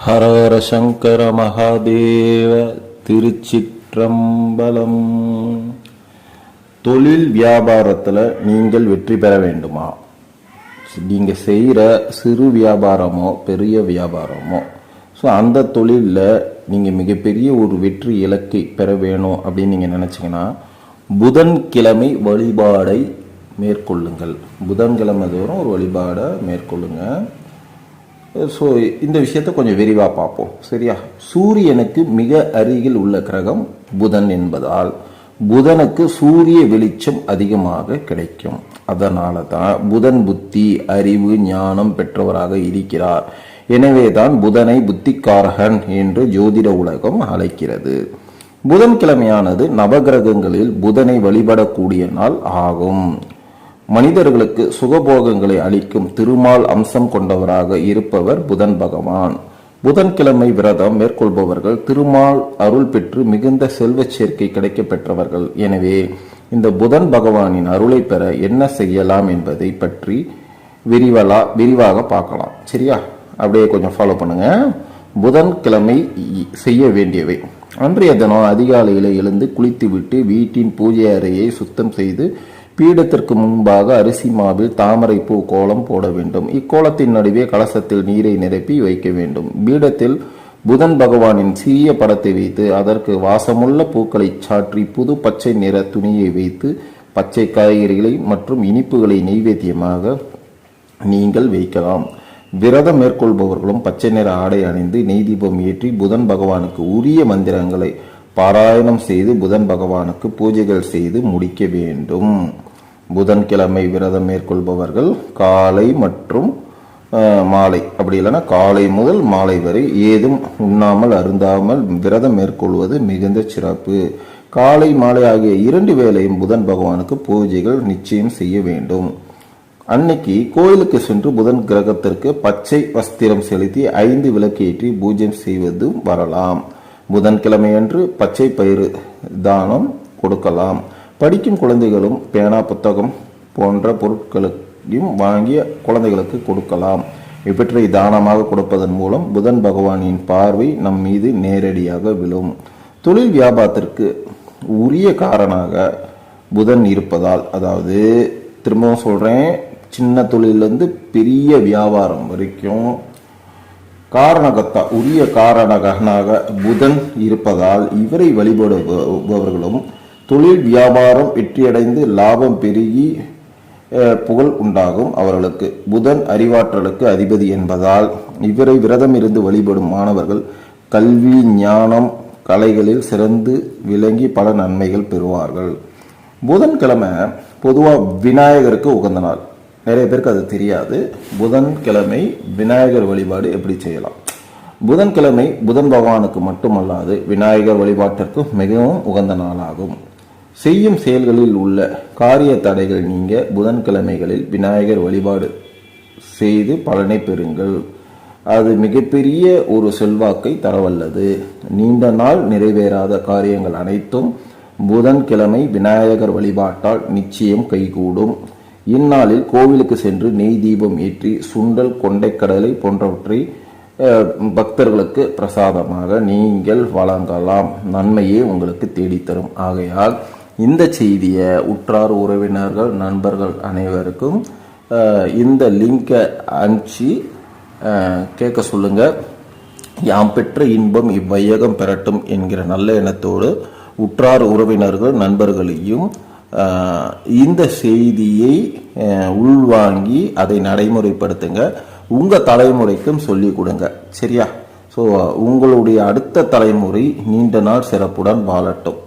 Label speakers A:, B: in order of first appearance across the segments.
A: ஹர ஹர சங்கர மகாதேவ. திருச்சிற்றம்பலம். தொழில் வியாபாரத்தில் நீங்கள் வெற்றி பெற வேண்டுமா? நீங்கள் செய்கிற சிறு வியாபாரமோ பெரிய வியாபாரமோ, ஸோ அந்த தொழிலில் நீங்கள் மிகப்பெரிய ஒரு வெற்றி இலக்கை பெற வேணும் அப்படின்னு நீங்கள் நினச்சிங்கன்னா புதன்கிழமை வழிபாடை மேற்கொள்ளுங்கள். புதன்கிழமை தோறும் ஒரு வழிபாடை மேற்கொள்ளுங்க. ஸோ இந்த விஷயத்தை கொஞ்சம் விரிவாக பார்ப்போம், சரியா? சூரியனுக்கு மிக அருகில் உள்ள கிரகம் புதன் என்பதால் புதனுக்கு சூரிய வெளிச்சம் அதிகமாக கிடைக்கும். அதனால தான் புதன் புத்தி, அறிவு, ஞானம் பெற்றவராக இருக்கிறார். எனவே தான் புதனை புத்திக்காரகன் என்று ஜோதிட உலகம் அழைக்கிறது. புதன்கிழமையானது நவகிரகங்களில் புதனை வழிபடக்கூடிய நாள் ஆகும். மனிதர்களுக்கு சுகபோகங்களை அளிக்கும் திருமால் அம்சம் கொண்டவராக இருப்பவர் புதன் பகவான். புதன்கிழமை விரதம் மேற்கொள்பவர்கள் திருமால் அருள் பெற்று மிகுந்த செல்வ சேர்க்கை கிடைக்க பெற்றவர்கள். எனவே இந்த புதன் பகவானின் அருளை பெற என்ன செய்யலாம் என்பதை பற்றி விரிவாக பார்க்கலாம், சரியா? அப்படியே கொஞ்சம் ஃபாலோ பண்ணுங்க. புதன்கிழமை செய்ய வேண்டியவை: அன்றைய தினம் அதிகாலையில் எழுந்து குளித்துவிட்டு வீட்டின் பூஜை அறையை சுத்தம் செய்து பீடத்திற்கு முன்பாக அரிசி மாவில் தாமரை பூ கோலம் போட வேண்டும். இக்கோலத்தின் நடுவே கலசத்தில் நீரை நிரப்பி வைக்க வேண்டும். பீடத்தில் புதன் பகவானின் சிறிய படத்தை வைத்து அதற்கு வாசமுள்ள பூக்களை சாற்றி புது பச்சை நிற துணியை வைத்து பச்சை காய்கறிகளை மற்றும் இனிப்புகளை நெய்வேத்தியமாக நீங்கள் வைக்கலாம். விரதம் மேற்கொள்பவர்களும் பச்சை நிற ஆடை அணிந்து நெய் தீபம் ஏற்றி புதன் பகவானுக்கு உரிய மந்திரங்களை பாராயணம் செய்து புதன் பகவானுக்கு பூஜைகள் செய்து முடிக்க வேண்டும். புதன்கிழமை விரதம் மேற்கொள்பவர்கள் காலை மற்றும் மாலை, அப்படி இல்லைன்னா காலை முதல் மாலை வரை ஏதும் உண்ணாமல் அருந்தாமல் விரதம் மேற்கொள்வது மிகுந்த சிறப்பு. காலை மாலை ஆகிய 2 வேளையும் புதன் பகவானுக்கு பூஜைகள் நிச்சயம் செய்ய வேண்டும். அன்னைக்கு கோயிலுக்கு சென்று புதன் கிரகத்திற்கு பச்சை வஸ்திரம் செலுத்தி 5 விளக்கேற்றி பூஜை செய்வதும் வரலாம். புதன்கிழமையன்று பச்சை பயிறு தானம் கொடுக்கலாம். படிக்கும் குழந்தைகளும் பேனா, புத்தகம் போன்ற பொருட்களையும் வாங்கிய குழந்தைகளுக்கு கொடுக்கலாம். இவற்றை தானமாக கொடுப்பதன் மூலம் புதன் பகவானின் பார்வை நம் மீது நேரடியாக விழும். தொழில் வியாபாரத்திற்கு உரிய காரணமாக புதன் இருப்பதால், அதாவது திரும்பவும் சொல்றேன், சின்ன தொழிலிருந்து பெரிய வியாபாரம் வரைக்கும் உரிய காரணகனாக புதன் இருப்பதால் இவரை வழிபடுபவர்களும் தொழில் வியாபாரம் வெற்றியடைந்து லாபம் பெருகி புகழ் உண்டாகும். அவர்களுக்கு புதன் அறிவாற்றலுக்கு அதிபதி என்பதால் இவரை விரதம் இருந்து வழிபடும் மாணவர்கள் கல்வி, ஞானம், கலைகளில் சிறந்து விளங்கி பல நன்மைகள் பெறுவார்கள். புதன்கிழமை பொதுவாக விநாயகருக்கு உகந்த நாள். நிறைய பேருக்கு அது தெரியாது. புதன்கிழமை விநாயகர் வழிபாடு எப்படி செய்யலாம்? புதன்கிழமை புதன் பகவானுக்கு மட்டுமல்லாது விநாயகர் வழிபாட்டிற்கு மிகவும் உகந்த நாளாகும். செய்யும் செயல்களில் உள்ள காரிய தடைகள் நீங்க புதன்கிழமைகளில் விநாயகர் வழிபாடு செய்து பலனை பெறுங்கள். அது மிகப்பெரிய ஒரு செல்வாக்கை தரவல்லது. நீண்ட நாள் நிறைவேறாத காரியங்கள் அனைத்தும் புதன்கிழமை விநாயகர் வழிபாட்டால் நிச்சயம் கைகூடும். இந்நாளில் கோவிலுக்கு சென்று நெய் தீபம் ஏற்றி சுண்டல், கொண்டைக்கடலை போன்றவற்றை பக்தர்களுக்கு பிரசாதமாக நீங்கள் வழங்கலாம். நன்மையே உங்களுக்கு தேடித்தரும். ஆகையால் இந்த செய்தியை உற்றார் உறவினர்கள், நண்பர்கள் அனைவருக்கும் இந்த லிங்கை அனுப்பிச்சு கேட்க சொல்லுங்க. யாம் பெற்ற இன்பம் இவ்வையகம் பெறட்டும் என்கிற நல்ல எண்ணத்தோடு உற்றார் உறவினர்கள், நண்பர்களையும் இந்த செய்தியை உள்வாங்கி அதை நடைமுறைப்படுத்துங்க. உங்கள் தலைமுறைக்கும் சொல்லி கொடுங்க, சரியா? ஸோ உங்களுடைய அடுத்த தலைமுறை நீண்ட நாள் சிறப்புடன் வாழட்டும்,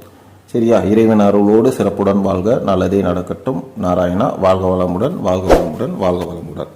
A: சரியா? இறைவன் அருளோடு சிறப்புடன் வாழ்க. நல்லதே நடக்கட்டும். நாராயணா. வாழ்க வளமுடன், வாழ்க வளமுடன், வாழ்க வளமுடன்.